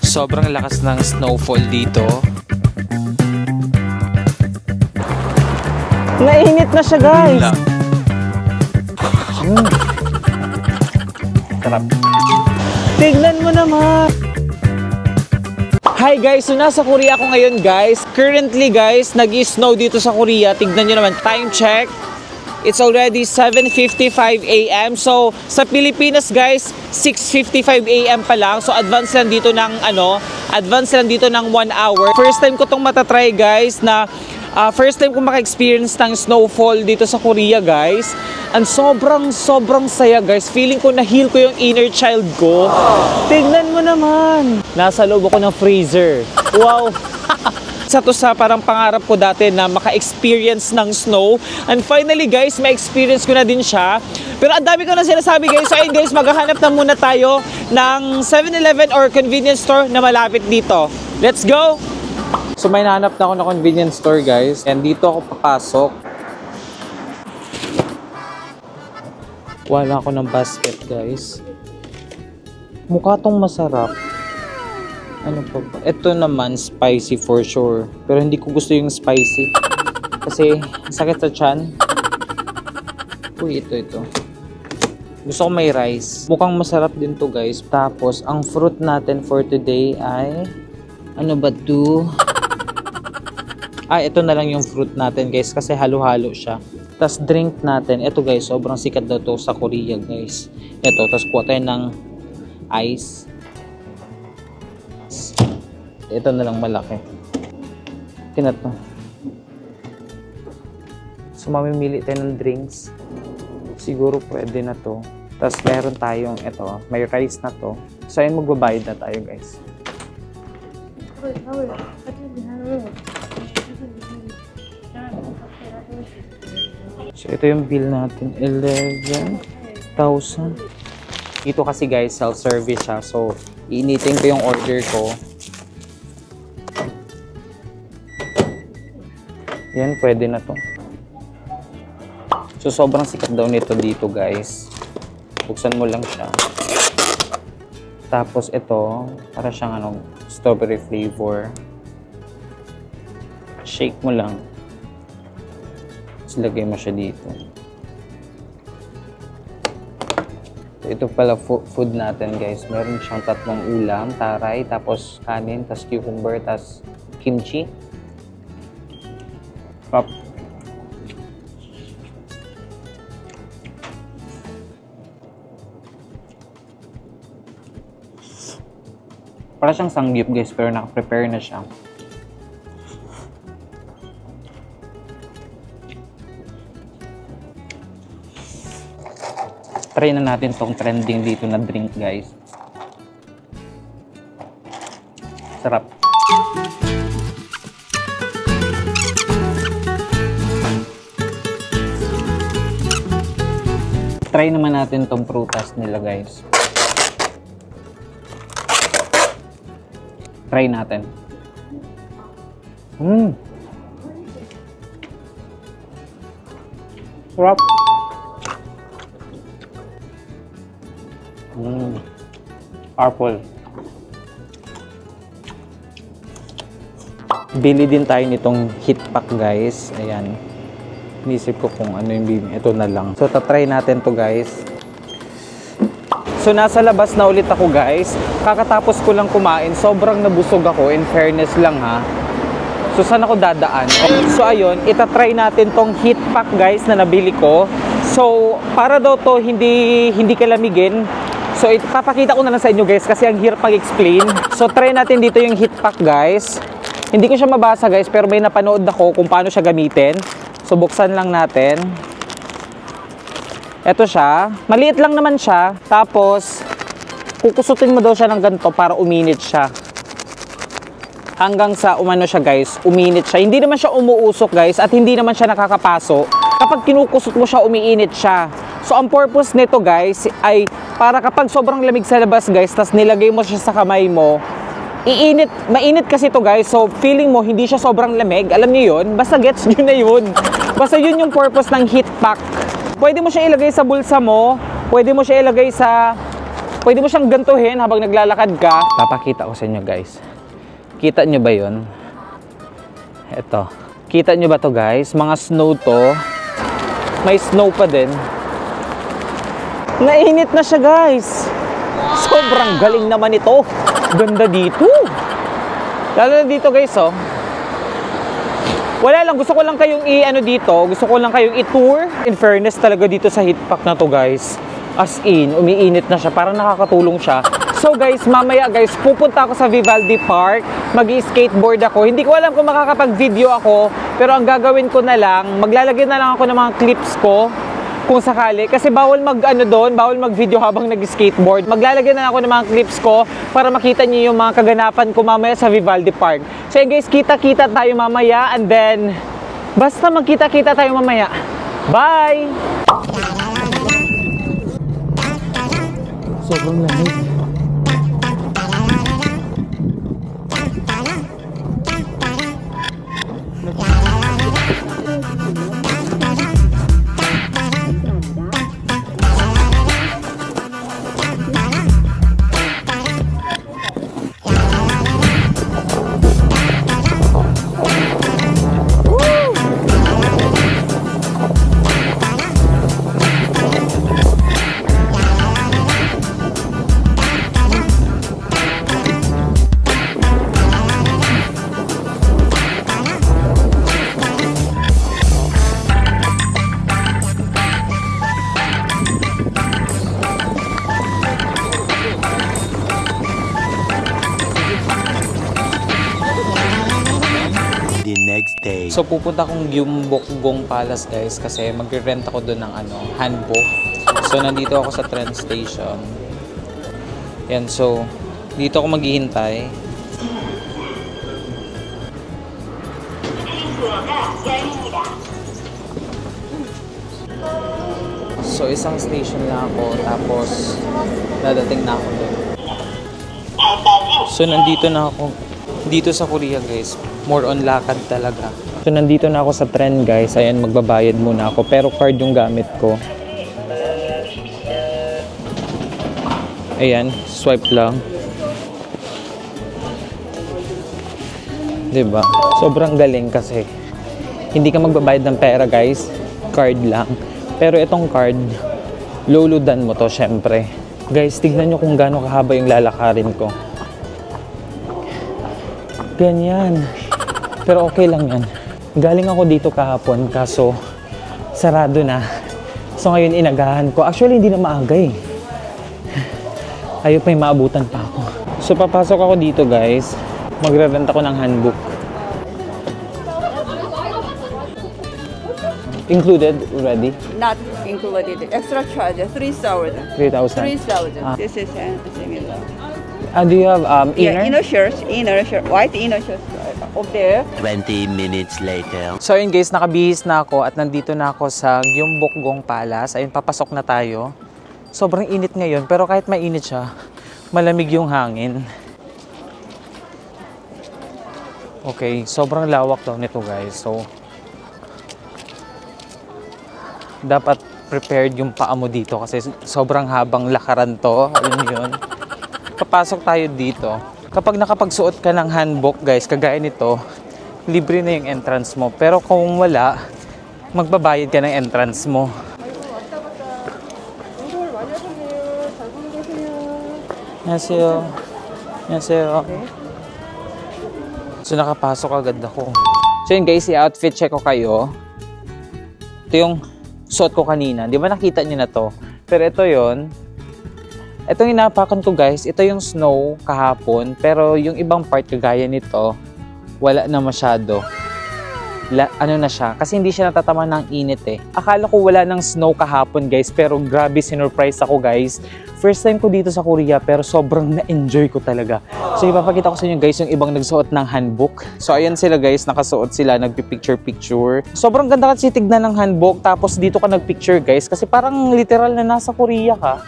Sobrang lakas ng snowfall dito. Nainit na siya, guys. Sarap. Tignan mo naman. Hi guys, so nasa Korea ako ngayon guys. Currently guys, nag-snow dito sa Korea. Tignan nyo naman, time check. It's already 7:55 AM. So, sa Pilipinas guys, 6:55 AM pa lang. So, advance lang dito ng 1 hour. First time ko tong matatry guys na first time ko maka-experience ng snowfall dito sa Korea guys. And sobrang saya guys. Feeling ko na-heal ko yung inner child ko. Tignan mo naman. Nasa loob ako ng freezer. Wow. Isa to sa parang pangarap ko dati na maka-experience ng snow. And finally guys, ma-experience ko na din siya. Pero ang dami ko na sinasabi guys. So ayun guys, maghahanap na muna tayo ng 7-Eleven or convenience store na malapit dito. Let's go! So may nahanap na ako na convenience store guys. And dito ako papasok. Wala ako ng basket guys. Mukha tong masarap. Ano pa ba? Ito naman spicy for sure. Pero hindi ko gusto yung spicy. Kasi sakit sa tiyan. Uy, ito. Gusto ko may rice. Mukhang masarap din to guys. Tapos, ang fruit natin for today ay... Ano ba to? Ito na lang yung fruit natin guys. Kasi halo-halo siya. Tapos drink natin. Ito guys, sobrang sikat daw to sa Korea guys. Ito, tapos kuha tayo ng ice. Ito na lang malaki. Kina to. So mamimili tayo ng drinks. Siguro pwede na to. Tapos meron tayong ito. May rice na to. So ayun, magbabayad na tayo guys. So ito yung bill natin. 11,000. Ito kasi guys, self-service siya. So iinitin ko yung order ko. Yan, pwede na to. So, sobrang sikat daw nito dito, guys. Buksan mo lang siya. Tapos, ito, para siyang strawberry flavor. Shake mo lang. Tapos, lagay mo siya dito. So, ito pala food natin, guys. Meron siyang 3 ulam, taray, tapos kanin, tapos cucumber, tapos kimchi. Up. Para siyang sangyup guys, pero naka-prepare na siya. Try na natin tong trending dito na drink guys. Sarap. Try naman natin tong prutas nila guys. Try natin. Sarap. Purple. Bili din tayo nitong heat pack guys. Ayan. Inisip ko kung ano yung bibili. Ito na lang. So, tatry natin to guys. So, nasa labas na ulit ako guys. Kakatapos ko lang kumain. Sobrang nabusog ako. In fairness lang ha. So, saan ako dadaan? Okay. So, ayun. Itatry natin tong heat pack guys na nabili ko. So, para daw to hindi kalamigin. So, ipapakita ko na lang sa inyo guys. Kasi ang hirap mag-explain. So, try natin dito yung heat pack guys. Hindi ko siya mabasa guys. Pero may napanood ako kung paano siya gamitin. So, buksan lang natin. Ito siya. Maliit lang naman siya. Tapos, kukusutin mo daw siya ng ganito para uminit siya. Hanggang sa umano siya guys, uminit siya. Hindi naman siya umuusok guys at hindi naman siya nakakapaso. Kapag kinukusot mo siya, umiinit siya. So, ang purpose nito guys ay para kapag sobrang lamig sa labas guys, tas nilagay mo siya sa kamay mo, mainit kasi to guys. So, feeling mo hindi siya sobrang lamig. Alam niyo yun? Basta gets nyo na yun. Basta yun yung purpose ng heat pack. Pwede mo siya ilagay sa bulsa mo Pwede mo siya ilagay sa... Pwede mo siyang gantuhin habang naglalakad ka. Papakita ko sa inyo guys. Kita nyo ba yun? Ito. Kita nyo ba to guys? Mga snow to. May snow pa din. Nainit na siya guys. Sobrang galing naman ito. Ganda dito. Lalo na dito guys oh. Wala lang, gusto ko lang kayong i-ano dito. Gusto ko lang kayong i-tour. In fairness talaga dito sa heat pack na to guys. As in, umiinit na siya. Parang nakakatulong siya. So guys, mamaya guys, pupunta ako sa Vivaldi Park. Mag-skateboard ako. Hindi ko alam kung makakapag-video ako. Pero ang gagawin ko na lang, maglalagay na lang ako ng mga clips ko. Kung sakali. Kasi bawal mag-ano doon, bawal mag-video habang nag-skateboard. Maglalagay na lang ako ng mga clips ko para makita niyo yung mga kaganapan ko mamaya sa Vivaldi Park. So yun guys, kita-kita tayo mamaya. And then, basta magkita-kita tayo mamaya. Bye! Sobrang lamig. So pupunta akong Gyeongbokgung Palace guys kasi magre-rent ako doon ng hanbok. So nandito ako sa train station. Yan, so dito ako maghihintay. So isang station lang ako tapos dadating na ako doon. So nandito na ako dito sa Korea guys. More on lakad talaga. So nandito na ako sa tren guys. Ayan, magbabayad muna ako. Pero card yung gamit ko. Ayan, swipe lang. Diba? Sobrang galing kasi hindi ka magbabayad ng pera guys. Card lang. Pero itong card, luludan mo to syempre. Guys, tignan nyo kung gaano kahaba yung lalakarin ko. Ganyan. Pero okay lang yan. Galing ako dito kahapon kaso sarado na. So ngayon inagahan ko. Actually hindi na maaga eh. Ayaw pa yung maabutan pa ako. So papasok ako dito guys. Magre-rent ako ng handbook. Included already? Not included. Extra charge 3,000. 3,000. 3,000. This is similar. Do you have inner? Yeah, inner shirt, white inner shirt up there. 20 minutes later. So ayun guys, nakabihis na ako at nandito na ako sa Gyeongbokgung Palace. Ayun, papasok na tayo. Sobrang init ngayon, pero kahit mainit siya, malamig yung hangin. Okay, sobrang lawak daw nito guys. So dapat prepared yung paa mo dito kasi sobrang habang lakaran to. Alam niyo yun? Papasok tayo dito. Kapag nakapagsuot ka ng hanbok guys, kagaya nito, libre na yung entrance mo. Pero kung wala, magbabayad ka ng entrance mo. Annyeonghaseyo. Annyeonghaseyo. So nakapasok agad ako. So yun guys, i-outfit check ko kayo. Ito yung suot ko kanina. Di ba nakita nyo na to? Pero ito yun. Itong inapakan ko guys, ito yung snow kahapon, pero yung ibang part kagaya nito, wala na masyado. Ano na siya, kasi hindi siya natatama ng init eh. Akala ko wala ng snow kahapon guys, pero grabe sinurprise ako guys. First time ko dito sa Korea, pero sobrang na-enjoy ko talaga. So ipapakita ko sa inyo guys yung ibang nagsuot ng handbook. So ayan sila guys, nakasuot sila, nagpipicture-picture. Sobrang ganda kasi tignan ng handbook, tapos dito ka nagpicture guys, kasi parang literal na nasa Korea ka.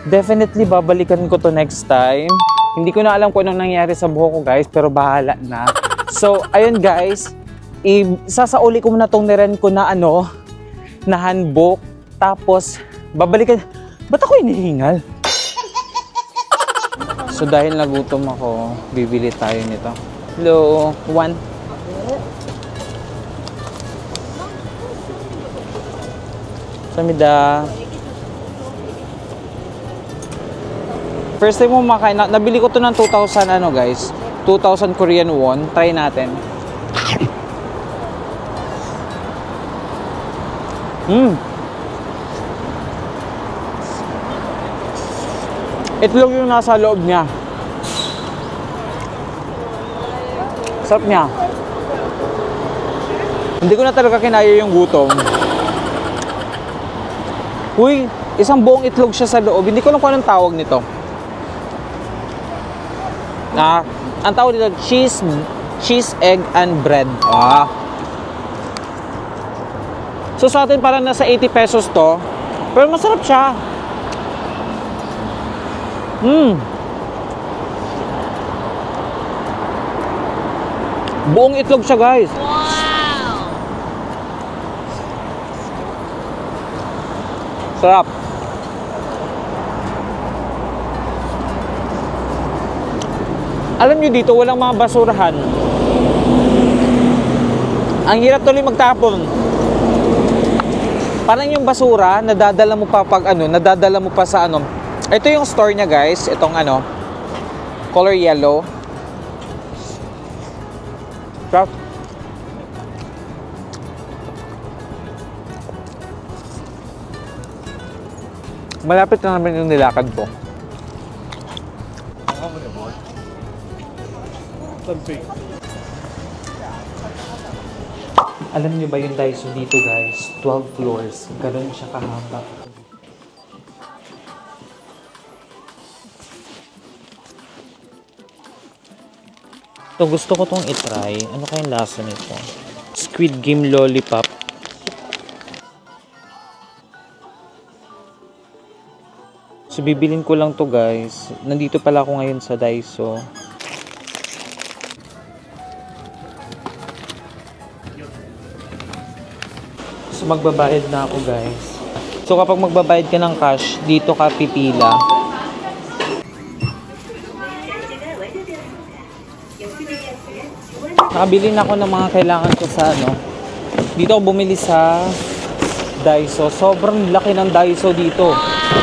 Definitely babalikan ko to next time. Hindi ko na alam kung anong nangyari sa buhok ko guys, pero bahala na. So ayun guys, sasauli ko muna tong niren ko na na handbook. Tapos babalikan, Ba't ako hinihingal? So dahil nagutom ako, bibili tayo nito. Hello, one. Samida. First time mo makain, nabili ko to ng 2,000 ano guys, 2,000 Korean won. Try natin. Itlog yung nasa loob niya. Sarap niya. Hindi ko na talaga kinaya yung gutom. Uy, isang buong itlog siya sa loob. Hindi ko lang kung anong tawag nito. Ang tawag dito, cheese, egg, and bread. So sa atin parang nasa 80 pesos to. Pero masarap siya. Buong itlog siya guys. Wow! Sarap. Alam nyo dito, walang mga basurahan. Ang hirap tuloy magtapon. Parang yung basura, nadadala mo pa pag ano, nadadala mo pa sa ano. Ito yung store niya guys, itong ano, color yellow. Sarap. Malapit na naman yung nilakad ko. Alam niyo ba yung Daiso dito guys? 12 floors. Ganun siya kahaba. So gusto ko tong itry. Ano kayang lasa nito? Squid Game Lollipop. So bibilin ko lang to guys. Nandito pala ako ngayon sa Daiso. So magbabayad na ako guys. So kapag magbabayad ka ng cash, dito ka pipila. Nakabili na ako ng mga kailangan ko sa ano. Dito ako bumili sa Daiso. Sobrang laki ng Daiso dito.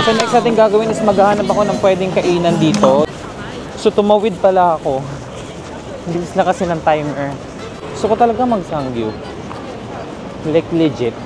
So next natin gagawin is maghahanap ako ng pwedeng kainan dito. So tumawid pala ako. Hindi na kasi ng timer. Gusto ko talaga mag-Sanggyu. Like legit.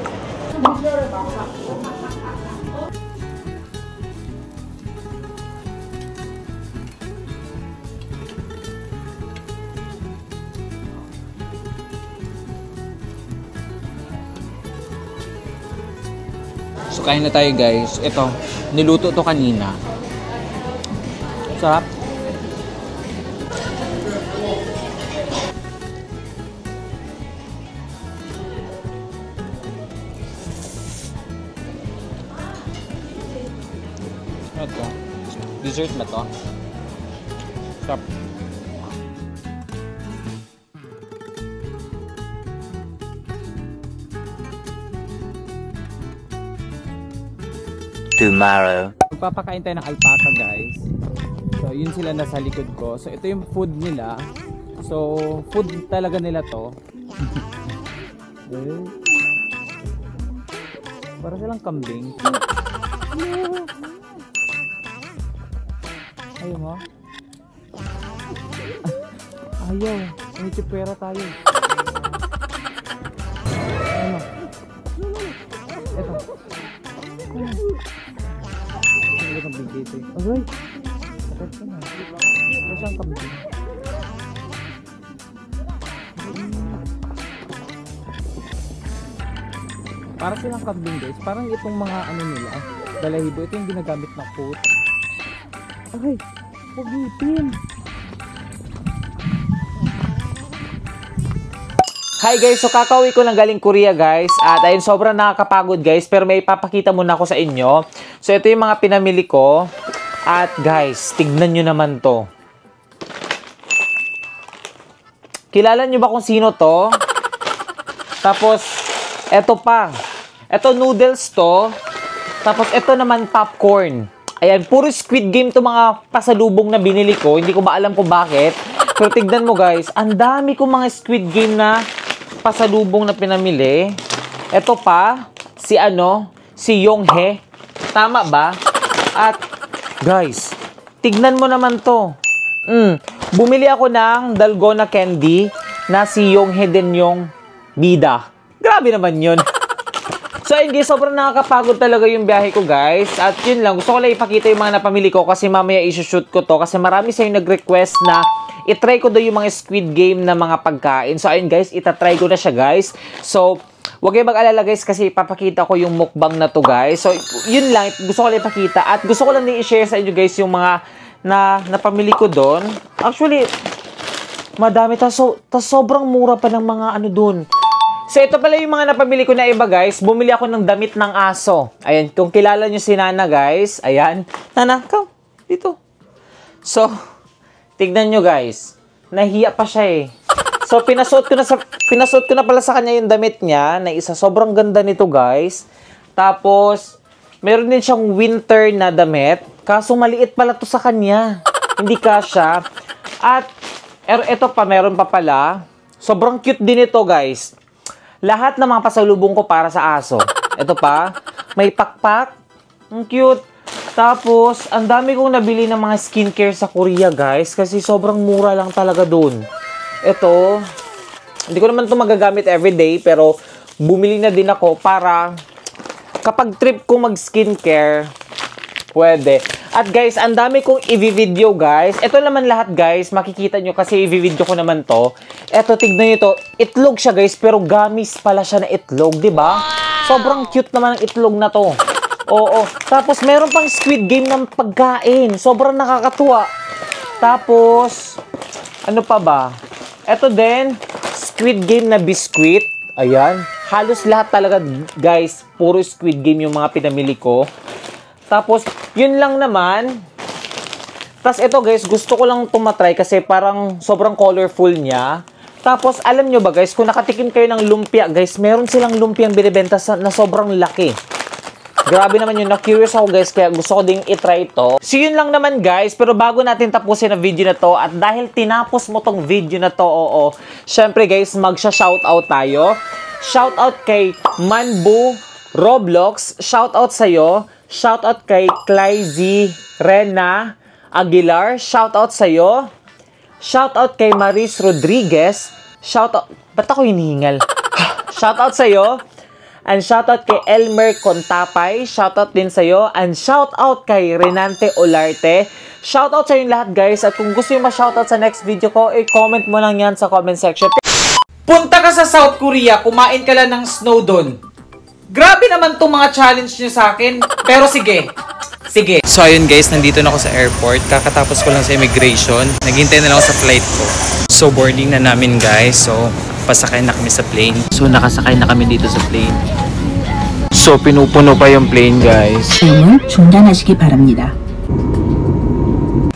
So kain na tayo guys. Ito, niluto to kanina. Sarap. Ito. Dessert ba to? Sarap. Tomorrow. Magpapakain tayo ng alpaca guys. So yun sila nasa likod ko. So ito yung food nila. So food talaga nila to. Para silang kambing. Ayaw mo? Ayaw. May chipera tayo. Ano? Ito. Ano kambing dito? Aray! Sakit ka na. Ano siyang kambing? Para silang kambing guys. Parang itong mga ano nila. Balahibo. Ito yung ginagamit na coat. Ay! Pagipin! Hi guys! So kakauwi ko lang galing Korea guys. At ayun, sobrang nakakapagod guys. Pero may ipapakita muna ako sa inyo. So ito yung mga pinamili ko. At guys, tignan nyo naman to. Kilala nyo ba kung sino to? Tapos, eto pa. Eto noodles to. Tapos ito naman popcorn. Ayan, puro Squid Game to mga pasalubong na binili ko. Hindi ko ba alam kung bakit. Pero tignan mo guys, ang dami ko mga Squid Game na pasalubong na pinamili. Ito pa, si Yonghe. Tama ba? At guys, tignan mo naman to. Bumili ako ng dalgona candy na si Yonghe din yung bida. Grabe naman yun. So ayun guys, sobrang nakakapagod talaga yung biyahe ko guys. At yun lang, gusto ko lang ipakita yung mga napamili ko kasi mamaya isushoot ko to. Kasi marami sa'yo nag-request na itry ko daw yung mga Squid Game na mga pagkain. So ayun guys, itatry ko na siya guys. So huwag kayo mag-alala guys kasi ipapakita ko yung mukbang na to guys. So yun lang, gusto ko lang ipakita. At gusto ko lang din i-share sa inyo guys yung mga napamili ko doon. Actually, madami. Tas sobrang mura pa ng mga doon. So, ito pala yung mga napamili ko na iba, guys. Bumili ako ng damit ng aso. Ayan, kung kilala nyo si Nana, guys. Ayan. Nana, come. Dito. So, tignan nyo, guys. Nahiya pa siya eh. So, pinasuot ko na pala sa kanya yung damit niya na isa. Sobrang ganda nito, guys. Tapos, meron din siyang winter na damit. Kaso, maliit pala to sa kanya. Hindi kasya. At, ito pa, meron pa pala. Sobrang cute din ito, guys. Lahat ng mga pasalubong ko para sa aso. Ito pa, may pakpak. Ang cute. Tapos, ang dami kong nabili ng mga skincare sa Korea, guys. Kasi sobrang mura lang talaga dun. Ito, hindi ko naman ito magagamit everyday. Pero, bumili na din ako para kapag trip ko mag-skincare, pwede. At guys, ang dami kong i-video guys. Ito naman lahat guys, makikita nyo kasi i-video ko naman to. Ito, tignan nyo to. Itlog siya guys, pero gamis pala siya na itlog, di ba? Sobrang cute naman ang itlog na to. Oo. Tapos, meron pang Squid Game ng pagkain. Sobrang nakakatuwa. Tapos, ano pa ba? Ito din, Squid Game na biscuit. Ayan. Halos lahat talaga guys, puro Squid Game yung mga pinamili ko. Tapos, yun lang naman. Tapos ito guys, gusto ko lang tumatry kasi parang sobrang colorful niya. Tapos, alam nyo ba guys, kung nakatikim kayo ng lumpia guys, meron silang lumpiang binibenta na sobrang laki. Grabe naman yun. Na-curious ako guys, kaya gusto ko ding itry ito. So, yun lang naman guys. Pero bago natin tapusin ang video na to, at dahil tinapos mo tong video na to, syempre guys, magsha-shoutout tayo. Shoutout kay Manbu Roblox. Shoutout sa'yo. Shoutout kay Clyzy Rena Aguilar. Shoutout sa'yo. Shoutout kay Maris Rodriguez. Shoutout... Ba't ako hinihingal? Shoutout sa'yo. And shoutout kay Elmer Contapay. Shoutout din sa'yo. And shoutout kay Renante Olarte. Shoutout sa yung lahat guys. At kung gusto yung ma-shoutout sa next video ko, comment mo lang yan sa comment section. Punta ka sa South Korea, kumain ka lang ng snow doon. Grabe naman itong mga challenge nyo sa akin. Pero sige. Sige. So ayun guys, nandito na ako sa airport. Kakatapos ko lang sa immigration. Naghintay na lang ako sa flight ko. So boarding na namin guys. So pasakay na kami sa plane. So nakasakay na kami dito sa plane. So pinupuno pa yung plane guys. 비행을 중단하시기 바랍니다.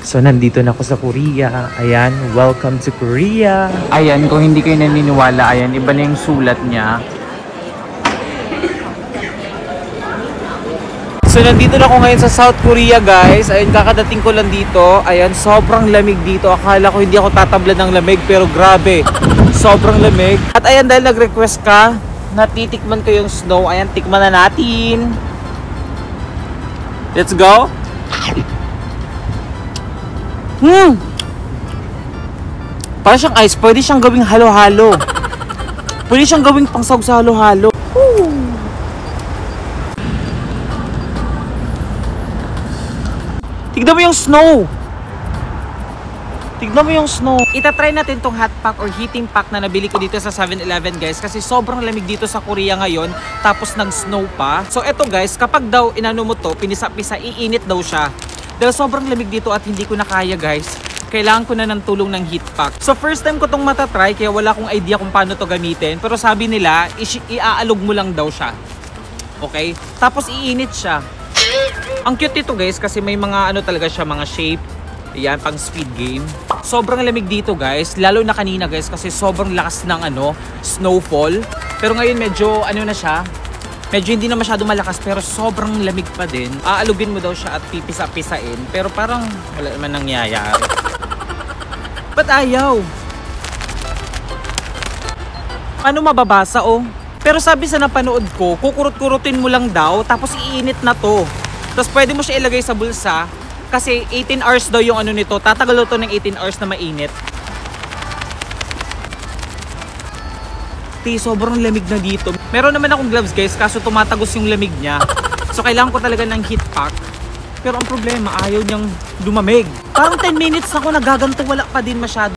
So nandito na ako sa Korea. Ayan, welcome to Korea. Ayan, kung hindi kayo naniniwala, ayan, iba na yung sulat niya. So, nandito na ako ngayon sa South Korea, guys. Ayun, kakadating ko lang dito. Ayan, sobrang lamig dito. Akala ko hindi ako tatablan ng lamig, pero grabe. Sobrang lamig. At ayan, dahil nag-request ka, natitikman ko yung snow. Ayan, tikman na natin. Let's go. Parang siyang ice. Pwede siyang gawing halo-halo. Pwede siyang gawing pangsawag sa halo-halo. Tignan mo yung snow. Tignan mo yung snow. Itatry natin tong hot pack or heating pack na nabili ko dito sa 7-Eleven guys. Kasi sobrang lamig dito sa Korea ngayon. Tapos nag-snow pa. So eto guys, kapag daw inano mo to, pinisa-pisa, iinit daw siya. Dahil sobrang lamig dito at hindi ko na kaya guys. Kailangan ko na ng tulong ng heat pack. So first time ko tong matatry, kaya wala akong idea kung paano to gamitin. Pero sabi nila, iaalog mo lang daw siya. Okay? Tapos iinit siya. Ang cute nito guys kasi may mga ano talaga siya, mga shape. Ayan, pang speed game. Sobrang lamig dito guys, lalo na kanina guys kasi sobrang lakas ng snowfall. Pero ngayon medyo ano na siya, Medyo hindi na masyado malakas pero sobrang lamig pa din. Aalugin mo daw siya at pipisa-pisain pero parang wala naman nangyayari. Ba't ayaw? Paano mababasa oh? Pero sabi sa napanood ko, kukurot-kurutin mo lang daw tapos iinit na to. Tapos pwede mo siya ilagay sa bulsa kasi 18 hours daw yung ano nito. Tatagal to ng 18 hours na mainit. Sobrang lamig na dito. Meron naman akong gloves guys, kaso tumatagos yung lamig niya. So kailangan ko talaga ng heat pack. Pero ang problema, ayaw niyang lumamig. Parang 10 minutes ako nagaganto, wala pa din masyado.